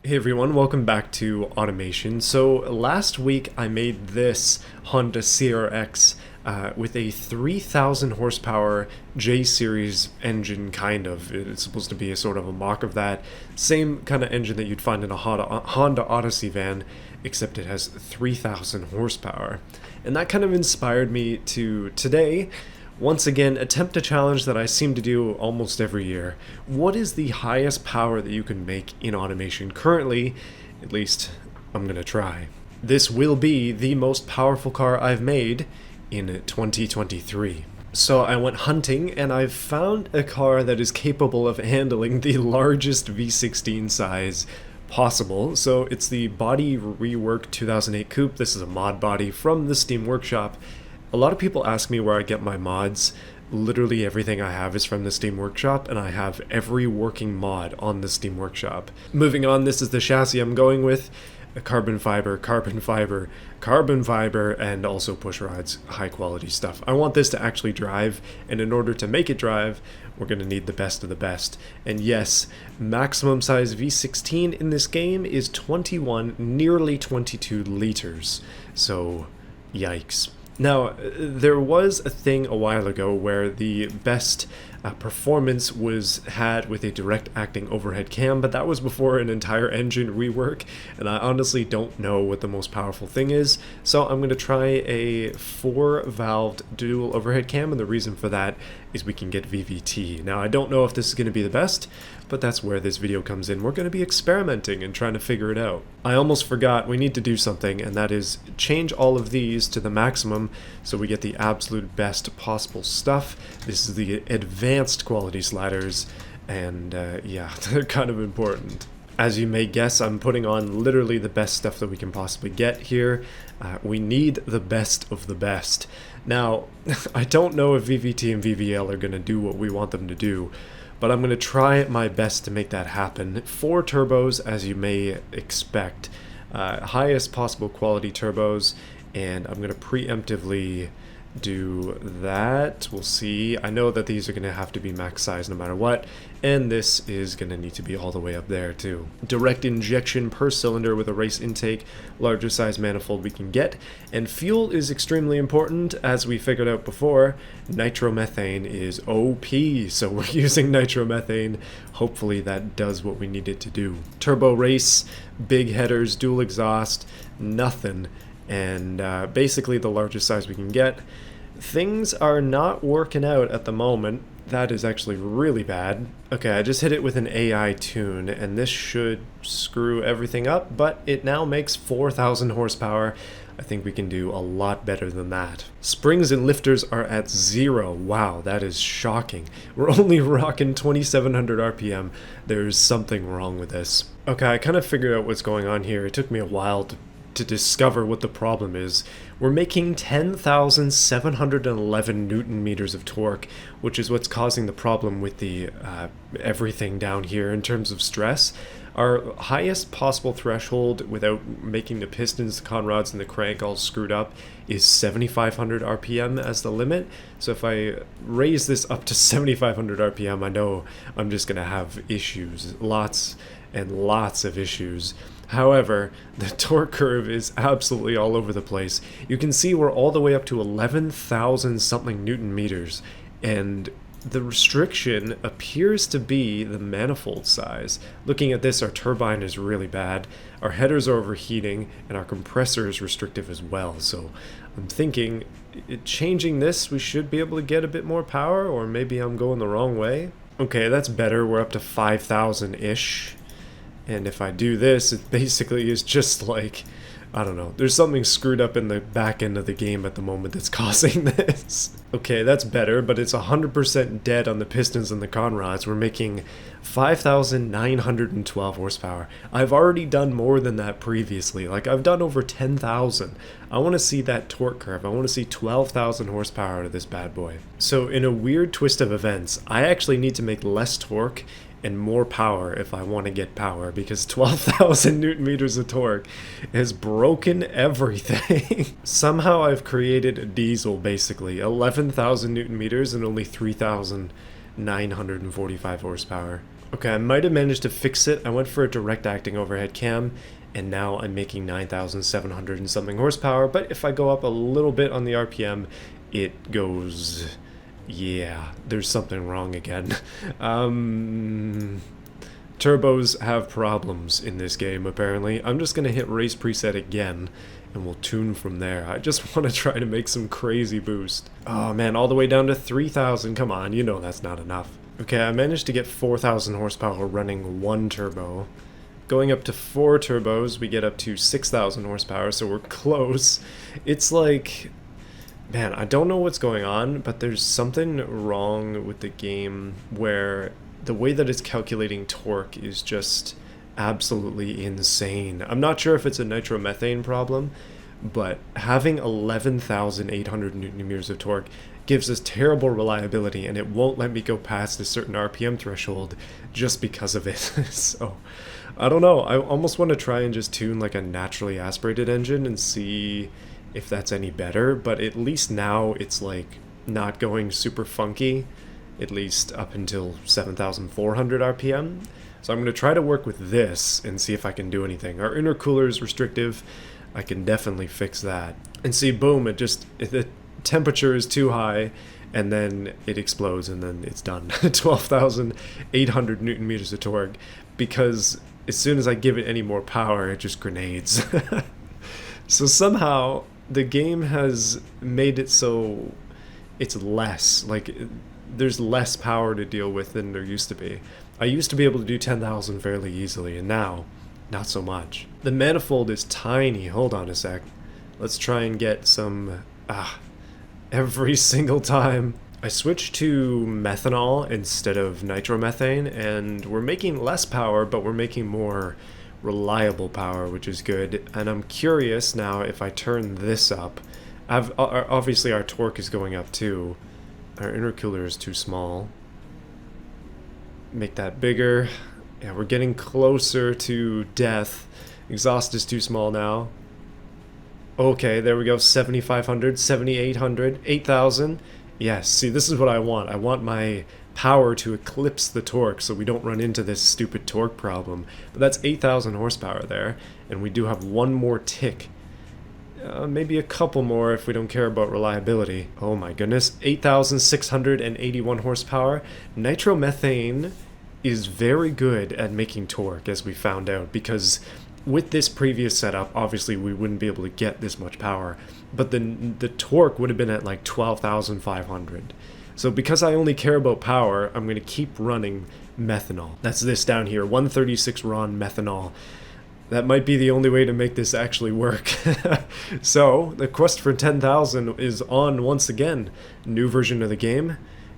Hey everyone, welcome back to Automation. So last week I made this Honda CRX with a 3,000 horsepower J-series engine, kind of. It's supposed to be a sort of a mock of that. Same kind of engine that you'd find in a Honda Odyssey van, except it has 3,000 horsepower. And that kind of inspired me to today once again attempt a challenge that I seem to do almost every year. What is the highest power that you can make in automation? Currently, at least, I'm gonna try. This will be the most powerful car I've made in 2023. So I went hunting and I've found a car that is capable of handling the largest V16 size possible. So it's the Body Rework 2008 Coupe. This is a mod body from the Steam Workshop. A lot of people ask me where I get my mods. Literally everything I have is from the Steam Workshop, and I have every working mod on the Steam Workshop. Moving on, this is the chassis I'm going with. A carbon fiber, and also push rods, high quality stuff. I want this to actually drive, and in order to make it drive, we're going to need the best of the best. And yes, maximum size V16 in this game is 21, nearly 22 liters. So, yikes. Now, there was a thing a while ago where the best performance was had with a direct acting overhead cam, but that was before an entire engine rework, and I honestly don't know what the most powerful thing is, so I'm going to try a 4-valved dual overhead cam, and the reason for that is we can get VVT. Now, I don't know if this is going to be the best, but that's where this video comes in. We're going to be experimenting and trying to figure it out. I almost forgot, we need to do something, and that is change all of these to the maximum so we get the absolute best possible stuff. This is the advanced quality sliders, and yeah, they're kind of important. As you may guess, I'm putting on literally the best stuff that we can possibly get here. We need the best of the best. Now, I don't know if VVT and VVL are going to do what we want them to do, but I'm going to try my best to make that happen. 4 turbos, as you may expect. Highest possible quality turbos, and I'm going to preemptively do that. We'll see. I know that these are going to have to be max size no matter what, and this is going to need to be all the way up there too. Direct injection per cylinder with a race intake, larger size manifold we can get, and fuel is extremely important. As we figured out before, nitromethane is OP, so we're using nitromethane. Hopefully that does what we need it to do. Turbo race, big headers, dual exhaust, nothing, and basically the largest size we can get. Things are not working out at the moment. That is actually really bad. Okay, I just hit it with an AI tune, and this should screw everything up, but it now makes 4,000 horsepower. I think we can do a lot better than that. Springs and lifters are at 0. Wow, that is shocking. We're only rocking 2,700 RPM. There's something wrong with this. Okay, I kind of figured out what's going on here. It took me a while to discover what the problem is. We're making 10,711 Newton meters of torque, which is what's causing the problem with the everything down here in terms of stress. Our highest possible threshold without making the pistons, the conrods, and the crank all screwed up is 7,500 RPM as the limit. So if I raise this up to 7,500 RPM, I know I'm just going to have issues, lots and lots of issues. However, the torque curve is absolutely all over the place. You can see we're all the way up to 11,000 something Newton meters, and the restriction appears to be the manifold size. Looking at this, our turbine is really bad, our headers are overheating, and our compressor is restrictive as well. So I'm thinking, changing this, we should be able to get a bit more power, or maybe I'm going the wrong way. Okay, that's better. We're up to 5,000-ish. And if I do this, it basically is just like, I don't know, there's something screwed up in the back end of the game at the moment that's causing this. Okay, that's better, but it's 100% dead on the pistons and the conrods. We're making 5,912 horsepower. I've already done more than that previously. Like, I've done over 10,000. I want to see that torque curve. I want to see 12,000 horsepower out of this bad boy. So in a weird twist of events, I actually need to make less torque and more power if I want to get power, because 12,000 Newton meters of torque has broken everything. Somehow I've created a diesel, basically 11,000 Newton meters and only 3,945 horsepower. Okay, I might have managed to fix it. I went for a direct acting overhead cam, and now I'm making 9,700 and something horsepower, but if I go up a little bit on the RPM, it goes... yeah, there's something wrong again. Turbos have problems in this game, apparently. I'm just gonna hit race preset again, and we'll tune from there. I just want to try to make some crazy boost. Oh man, all the way down to 3,000, come on, you know that's not enough. Okay, I managed to get 4,000 horsepower running one turbo. Going up to 4 turbos, we get up to 6,000 horsepower, so we're close. It's like... man, I don't know what's going on, but there's something wrong with the game where the way that it's calculating torque is just absolutely insane. I'm not sure if it's a nitromethane problem, but having 11,800 Newton meters of torque gives us terrible reliability, and it won't let me go past a certain RPM threshold just because of it. So, I don't know. I almost want to try and just tune like a naturally aspirated engine and see if that's any better, but at least now it's like not going super funky, at least up until 7,400 RPM. So I'm going to try to work with this and see if I can do anything. Our intercooler is restrictive. I can definitely fix that. And see, boom, the temperature is too high, and then it explodes, and then it's done. 12,800 Newton meters of torque, because as soon as I give it any more power, it just grenades. So somehow the game has made it so it's less, like there's less power to deal with than there used to be. I used to be able to do 10,000 fairly easily, and now not so much. The manifold is tiny. Hold on a sec. Let's try and get some every single time. I switched to methanol instead of nitromethane, and we're making less power, but we're making more reliable power, which is good. And I'm curious now if I turn this up. Obviously our torque is going up too. Our intercooler is too small. Make that bigger. Yeah, we're getting closer to death. Exhaust is too small now. Okay, there we go. 7,500, 7,800, 8,000. Yes, see, this is what I want. I want my power to eclipse the torque so we don't run into this stupid torque problem. But that's 8,000 horsepower there, and we do have one more tick. Maybe a couple more if we don't care about reliability. Oh my goodness, 8,681 horsepower. Nitromethane is very good at making torque, as we found out, because with this previous setup, obviously we wouldn't be able to get this much power, but the torque would have been at like 12,500. So because I only care about power, I'm going to keep running methanol. That's this down here, 136 RON methanol. That might be the only way to make this actually work. So, the quest for 10,000 is on once again. New version of the game.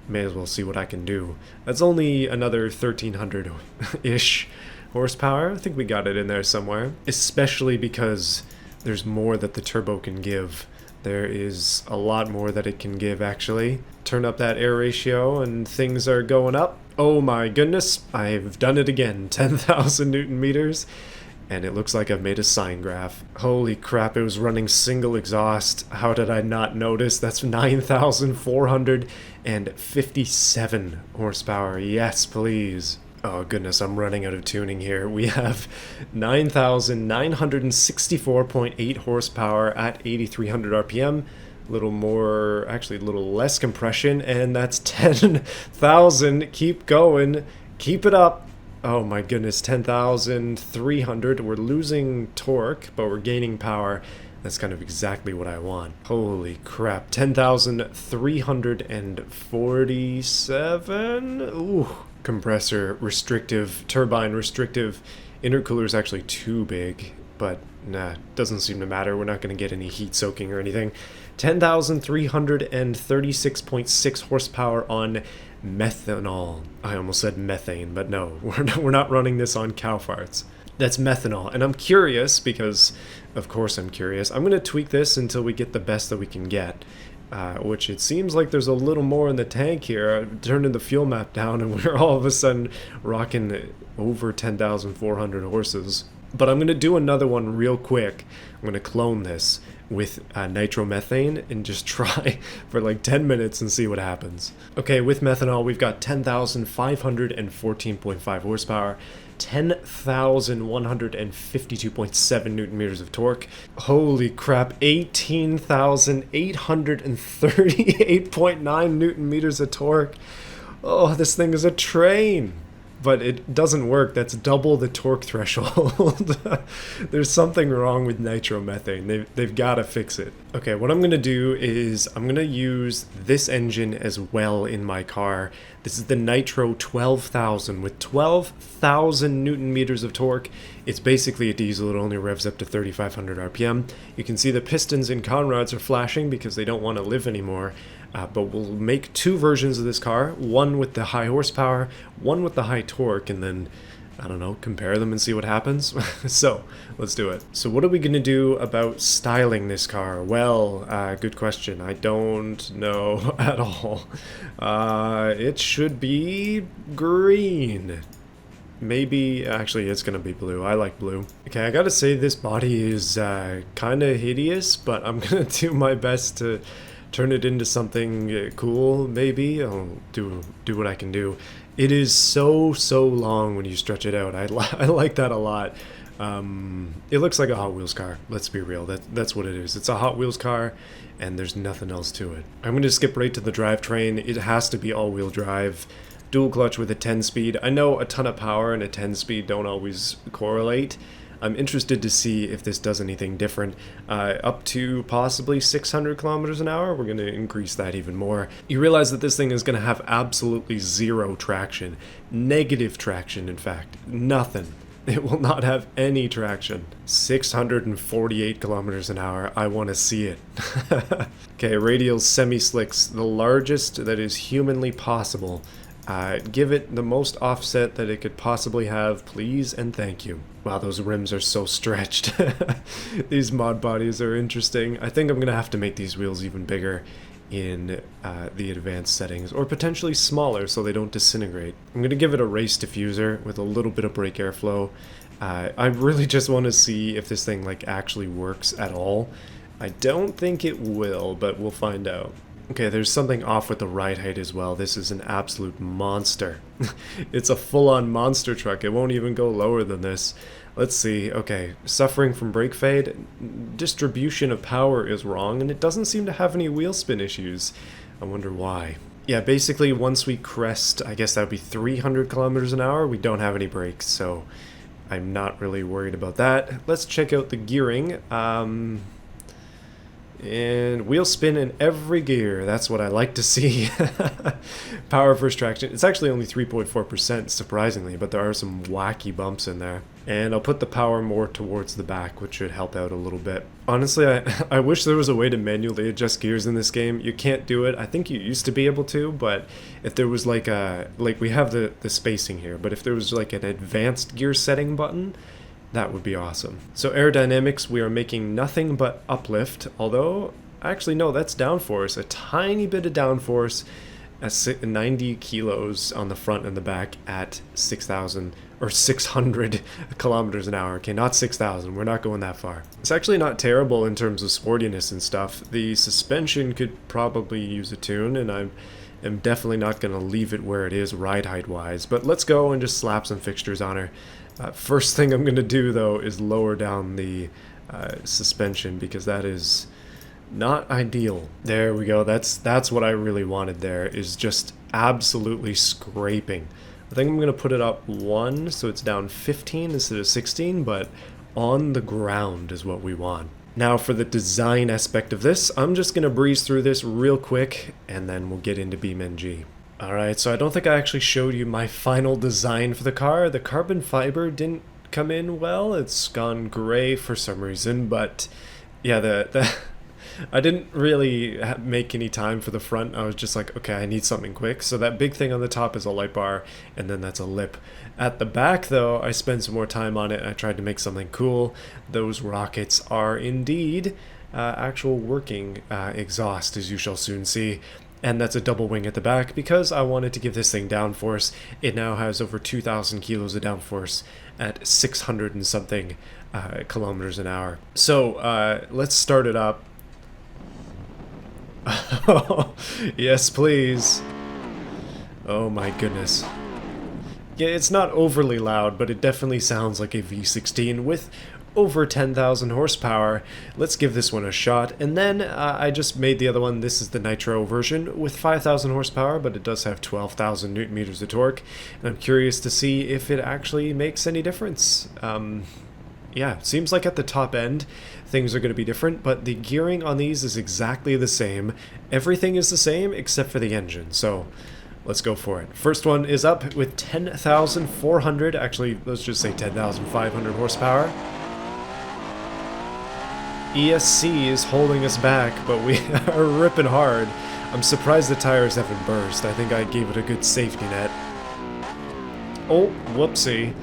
May as well see what I can do. That's only another 1,300-ish horsepower. I think we got it in there somewhere. Especially because there's more that the turbo can give. There is a lot more that it can give, actually. Turn up that air ratio and things are going up. Oh my goodness, I've done it again. 10,000 Newton meters. And it looks like I've made a sine graph. Holy crap, it was running single exhaust. How did I not notice? That's 9,457 horsepower. Yes, please. Oh goodness, I'm running out of tuning here. We have 9,964.8 horsepower at 8,300 RPM. A little more, actually a little less compression, and that's 10,000. Keep going. Keep it up. Oh my goodness, 10,300. We're losing torque, but we're gaining power. That's kind of exactly what I want. Holy crap, 10,347? Ooh. Compressor restrictive, turbine restrictive. Intercooler is actually too big, but nah, doesn't seem to matter. We're not going to get any heat soaking or anything. 10,336.6 horsepower on methanol. I almost said methane, but no, we're not running this on cow farts. That's methanol, and I'm curious because, of course I'm curious. I'm going to tweak this until we get the best that we can get, which it seems like there's a little more in the tank here. I turned the fuel map down and we're all of a sudden rocking over 10,400 horses. But I'm going to do another one real quick. I'm going to clone this with nitromethane and just try for like 10 minutes and see what happens. Okay, with methanol, we've got 10,514.5 horsepower, 10,152.7 newton meters of torque. Holy crap, 18,838.9 newton meters of torque. Oh, this thing is a train. But it doesn't work. That's double the torque threshold. There's something wrong with nitromethane. They've got to fix it. Okay, what I'm going to do is I'm going to use this engine as well in my car. This is the Nitro 12,000 with 12,000 newton meters of torque. It's basically a diesel. It only revs up to 3,500 RPM. You can see the pistons and conrods are flashing because they don't want to live anymore. But we'll make two versions of this car, one with the high horsepower, one with the high torque, and then, I don't know, compare them and see what happens. So, let's do it. So what are we going to do about styling this car? Well, good question. I don't know at all. It should be green. Maybe, actually, it's going to be blue. I like blue. Okay, I gotta say this body is kind of hideous, but I'm going to do my best to turn it into something cool, maybe. I'll do what I can do. It is so long when you stretch it out. I like that a lot. It looks like a Hot Wheels car. Let's be real. That's what it is. It's a Hot Wheels car, and there's nothing else to it. I'm going to skip right to the drivetrain. It has to be all-wheel drive. Dual clutch with a 10-speed. I know a ton of power and a 10-speed don't always correlate. I'm interested to see if this does anything different. Up to possibly 600 kilometers an hour, we're going to increase that even more. You realize that this thing is going to have absolutely zero traction. Negative traction, in fact. Nothing. It will not have any traction. 648 kilometers an hour. I want to see it. Okay, radial semi-slicks, the largest that is humanly possible. Give it the most offset that it could possibly have, please and thank you. Wow, those rims are so stretched. These mod bodies are interesting. I think I'm going to have to make these wheels even bigger in the advanced settings, or potentially smaller so they don't disintegrate. I'm going to give it a race diffuser with a little bit of brake airflow. I really just want to see if this thing like actually works at all. I don't think it will, but we'll find out. Okay, there's something off with the ride height as well. This is an absolute monster. It's a full-on monster truck. It won't even go lower than this. Let's see. Okay, suffering from brake fade. Distribution of power is wrong, and it doesn't seem to have any wheel spin issues. I wonder why. Yeah, basically once we crest, I guess that would be 300 kilometers an hour, we don't have any brakes, so I'm not really worried about that. Let's check out the gearing. And wheel spin in every gear. That's what I like to see. Power first traction. It's actually only 3.4%, surprisingly, but there are some wacky bumps in there. And I'll put the power more towards the back, which should help out a little bit. Honestly, I wish there was a way to manually adjust gears in this game. You can't do it. I think you used to be able to, but if there was like we have the spacing here, but if there was like an advanced gear setting button, that would be awesome. So aerodynamics, we are making nothing but uplift, although, actually no, that's downforce. A tiny bit of downforce at 90 kilos on the front and the back at 6,000 or 600 kilometers an hour. Okay, not 6,000, we're not going that far. It's actually not terrible in terms of sportiness and stuff. The suspension could probably use a tune, and I'm definitely not going to leave it where it is ride height wise, but let's go and just slap some fixtures on her. First thing I'm going to do, though, is lower down the suspension, because that is not ideal. There we go. That's what I really wanted there, is just absolutely scraping. I think I'm going to put it up 1, so it's down 15 instead of 16, but on the ground is what we want. Now for the design aspect of this, I'm just going to breeze through this real quick, and then we'll get into BeamNG. Alright, so I don't think I actually showed you my final design for the car. The carbon fiber didn't come in well. It's gone gray for some reason, but yeah, I didn't really make any time for the front. I was just like, okay, I need something quick. So that big thing on the top is a light bar, and then that's a lip. At the back, though, I spent some more time on it, and I tried to make something cool. Those rockets are indeed actual working exhaust, as you shall soon see. and that's a double wing at the back because I wanted to give this thing downforce. It now has over 2,000 kilos of downforce at 600 and something kilometers an hour. So let's start it up. Yes, please. Oh my goodness. Yeah, it's not overly loud, but it definitely sounds like a V16 with over 10,000 horsepower. Let's give this one a shot. And then I just made the other one. This is the Nitro version with 5,000 horsepower, but it does have 12,000 newton meters of torque. And I'm curious to see if it actually makes any difference. Yeah, seems like at the top end things are going to be different, but the gearing on these is exactly the same. Everything is the same except for the engine. So let's go for it. First one is up with 10,400, actually let's just say 10,500 horsepower. ESC is holding us back, but we are ripping hard. I'm surprised the tires haven't burst. I think I gave it a good safety net. Oh, whoopsie.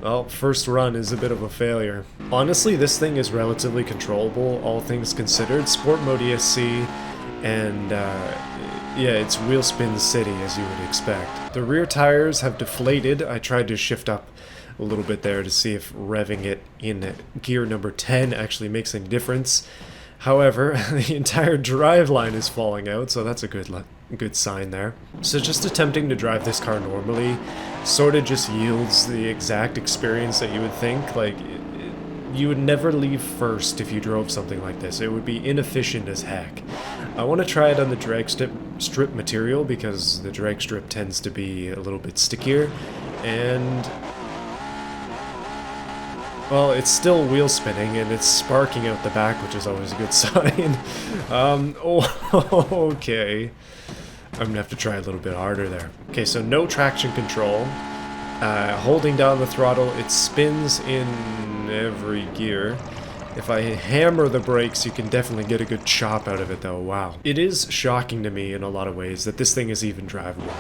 Well, first run is a bit of a failure. Honestly, this thing is relatively controllable, all things considered. Sport mode ESC, and yeah, it's wheel spin city, as you would expect. The rear tires have deflated. I tried to shift up a little bit there to see if revving it in gear number 10 actually makes any difference. However, the entire drive line is falling out, so that's a good sign there. So just attempting to drive this car normally sort of just yields the exact experience that you would think. Like, you would never leave first if you drove something like this. It would be inefficient as heck. I want to try it on the drag strip material because the drag strip tends to be a little bit stickier, and well, it's still wheel spinning, and it's sparking out the back, which is always a good sign. Okay. I'm gonna have to try a little bit harder there. Okay, so no traction control. Holding down the throttle, it spins in every gear. If I hammer the brakes, you can definitely get a good chop out of it, though. Wow. It is shocking to me in a lot of ways that this thing is even drivable.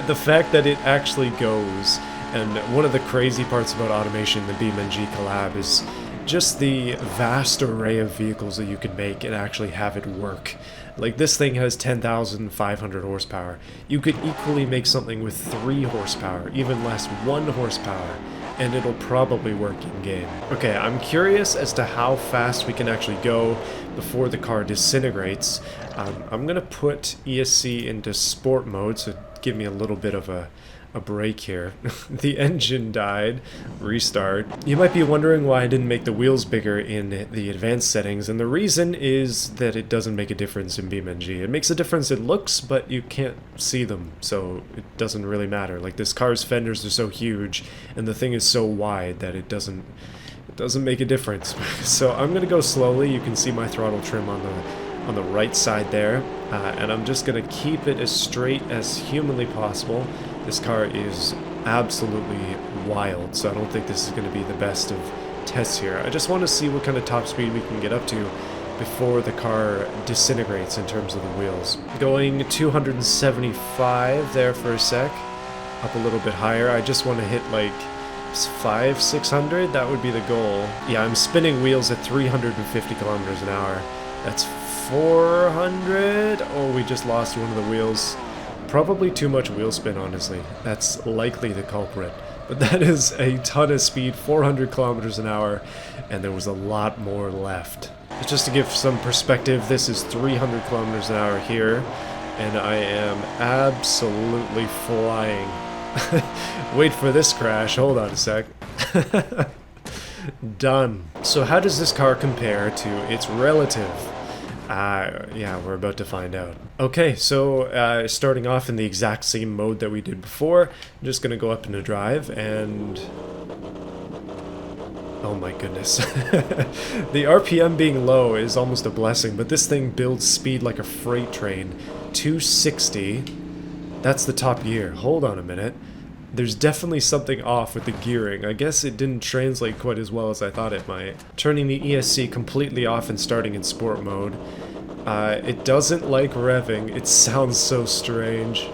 The fact that it actually goes. And one of the crazy parts about automation, the BeamNG collab, is just the vast array of vehicles that you can make and actually have it work. Like, this thing has 10,500 horsepower. You could equally make something with 3 horsepower, even less 1 horsepower, and it'll probably work in-game. Okay, I'm curious as to how fast we can actually go before the car disintegrates. I'm gonna put ESC into sport mode, so give me a little bit of a break here. The engine died. Restart. You might be wondering why I didn't make the wheels bigger in the advanced settings, and the reason is that it doesn't make a difference in BeamNG. It makes a difference in looks, but you can't see them, so it doesn't really matter. Like, this car's fenders are so huge, and the thing is so wide that it doesn't make a difference. So I'm gonna go slowly. You can see my throttle trim on the right side there, and I'm just gonna keep it as straight as humanly possible. This car is absolutely wild, so I don't think this is going to be the best of tests here. I just want to see what kind of top speed we can get up to before the car disintegrates in terms of the wheels. Going 275 there for a sec, up a little bit higher. I just want to hit like 500-600, that would be the goal. Yeah, I'm spinning wheels at 350 kilometers an hour. That's 400. Oh, we just lost one of the wheels. Probably too much wheel spin, honestly. That's likely the culprit. But that is a ton of speed, 400 kilometers an hour, and there was a lot more left. Just to give some perspective, this is 300 kilometers an hour here, and I am absolutely flying. Wait for this crash, hold on a sec. Done. So how does this car compare to its relative? Yeah, we're about to find out. Okay, so starting off in the exact same mode that we did before, I'm just gonna go up into drive and... oh my goodness. The RPM being low is almost a blessing, but this thing builds speed like a freight train. 260. That's the top gear. Hold on a minute. There's definitely something off with the gearing. I guess it didn't translate quite as well as I thought it might. Turning the ESC completely off and starting in sport mode. It doesn't like revving. It sounds so strange.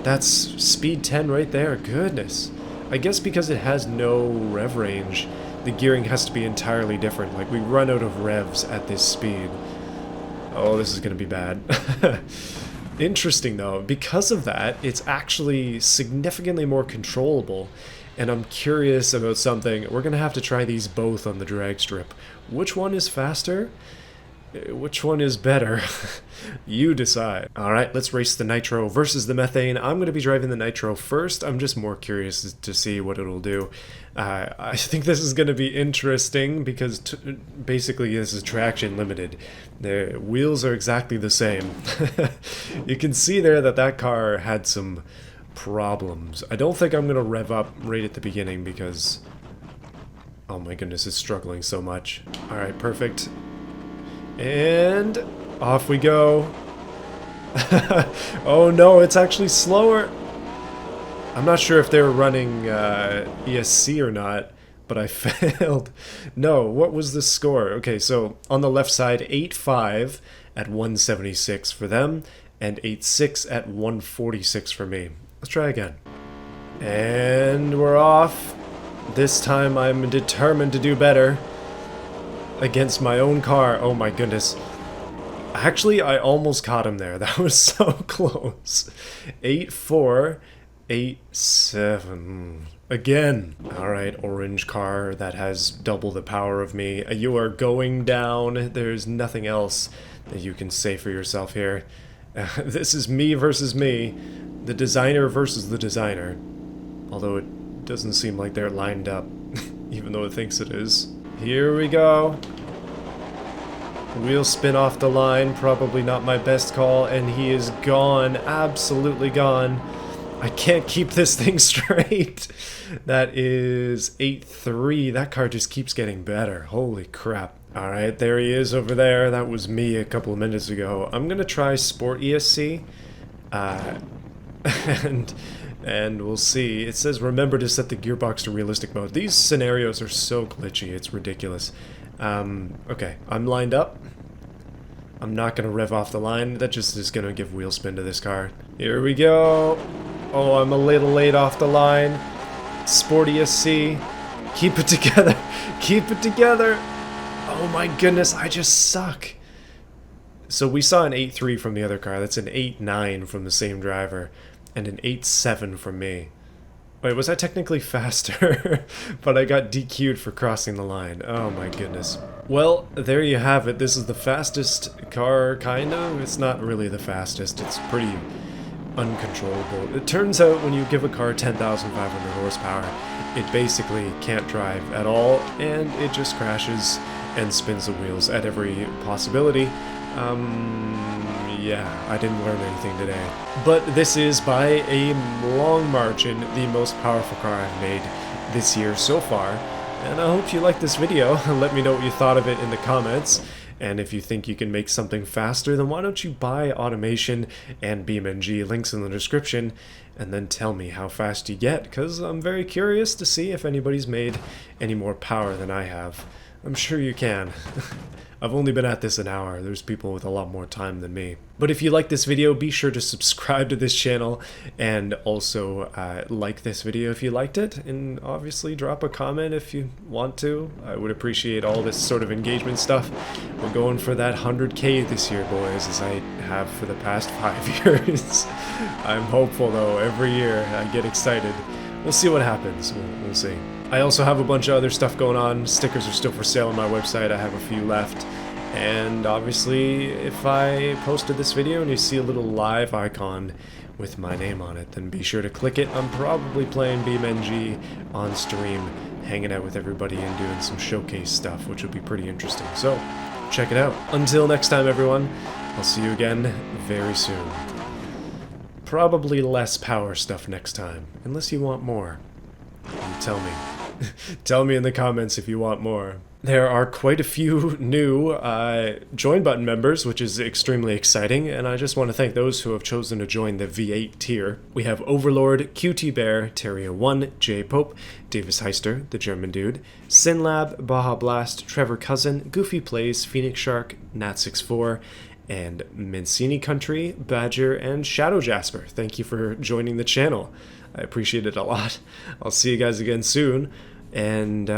That's speed 10 right there. Goodness. I guess because it has no rev range, the gearing has to be entirely different. Like, we run out of revs at this speed. Oh, this is gonna be bad. Interesting though, because of that, it's actually significantly more controllable, and I'm curious about something. We're gonna have to try these both on the drag strip. Which one is faster? Which one is better? You decide. Alright, let's race the nitro versus the methane. I'm going to be driving the nitro first. I'm just more curious to see what it'll do. I think this is going to be interesting because basically this is traction limited. The wheels are exactly the same. You can see there that that car had some problems. I don't think I'm going to rev up right at the beginning because... oh my goodness, it's struggling so much. Alright, perfect. And off we go. Oh no, it's actually slower. I'm not sure if they were running ESC or not, but I failed. No, what was the score? Okay, so on the left side, 8.5 at 176 for them, and 8.6 at 146 for me. Let's try again. And we're off. This time I'm determined to do better. Against my own car. Oh my goodness. Actually, I almost caught him there. That was so close. 8.4, 8.7. Again. Alright, orange car that has double the power of me. You are going down. There's nothing else that you can say for yourself here. This is me versus me. The designer versus the designer. Although it doesn't seem like they're lined up. Even though it thinks it is. Here we go. Wheel spin off the line, probably not my best call, and he is gone, absolutely gone. I can't keep this thing straight. That is 8.3. That car just keeps getting better. Holy crap. Alright, there he is over there. That was me a couple of minutes ago. I'm gonna try Sport ESC. And we'll see. It says remember to set the gearbox to realistic mode. These scenarios are so glitchy, it's ridiculous. Okay, I'm lined up. I'm not gonna rev off the line. That just is gonna give wheel spin to this car. Here we go. Oh, I'm a little late off the line. Sport ESC. Keep it together. Keep it together. Oh my goodness, I just suck. So we saw an 8.3 from the other car. That's an 8.9 from the same driver. And an 8.7 from me. Wait, was I technically faster? But I got DQ'd for crossing the line. Oh my goodness. Well, there you have it. This is the fastest car, kind of. It's not really the fastest. It's pretty uncontrollable. It turns out when you give a car 10,500 horsepower, it basically can't drive at all, and it just crashes and spins the wheels at every possibility. Yeah, I didn't learn anything today. But this is, by a long margin, the most powerful car I've made this year so far. And I hope you liked this video. Let me know what you thought of it in the comments. And if you think you can make something faster, then why don't you buy Automation and BeamNG, links in the description, and then tell me how fast you get, because I'm very curious to see if anybody's made any more power than I have. I'm sure you can. I've only been at this an hour. There's people with a lot more time than me. But if you like this video, be sure to subscribe to this channel and also like this video if you liked it, and obviously drop a comment if you want to. I would appreciate all this sort of engagement stuff. We're going for that 100K this year, boys, as I have for the past 5 years. I'm hopeful though. Every year I get excited. We'll see what happens. We'll see. I also have a bunch of other stuff going on. Stickers are still for sale on my website. I have a few left. And obviously, if I posted this video and you see a little live icon with my name on it, then be sure to click it. I'm probably playing BeamNG on stream, hanging out with everybody and doing some showcase stuff, which will be pretty interesting. So, check it out. Until next time, everyone, I'll see you again very soon. Probably less power stuff next time, unless you want more. You tell me. Tell me in the comments if you want more. There are quite a few new join button members, which is extremely exciting, and I just want to thank those who have chosen to join the V8 tier. We have Overlord, QT Bear, Terrio1, J Pope, Davis Heister, the German dude, Sinlab, Baja Blast, Trevor Cousin, Goofy Plays, Phoenix Shark, Nat64, and Mancini Country, Badger, and Shadow Jasper. Thank you for joining the channel. I appreciate it a lot. I'll see you guys again soon, and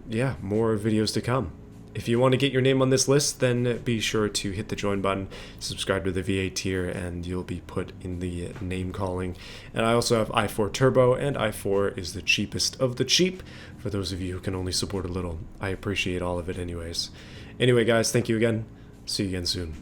yeah, more videos to come. If you want to get your name on this list, then be sure to hit the join button, subscribe to the VA tier, and you'll be put in the name calling. And I also have i4 Turbo, and i4 is the cheapest of the cheap for those of you who can only support a little. I appreciate all of it anyways. Anyway, guys, thank you again. See you again soon.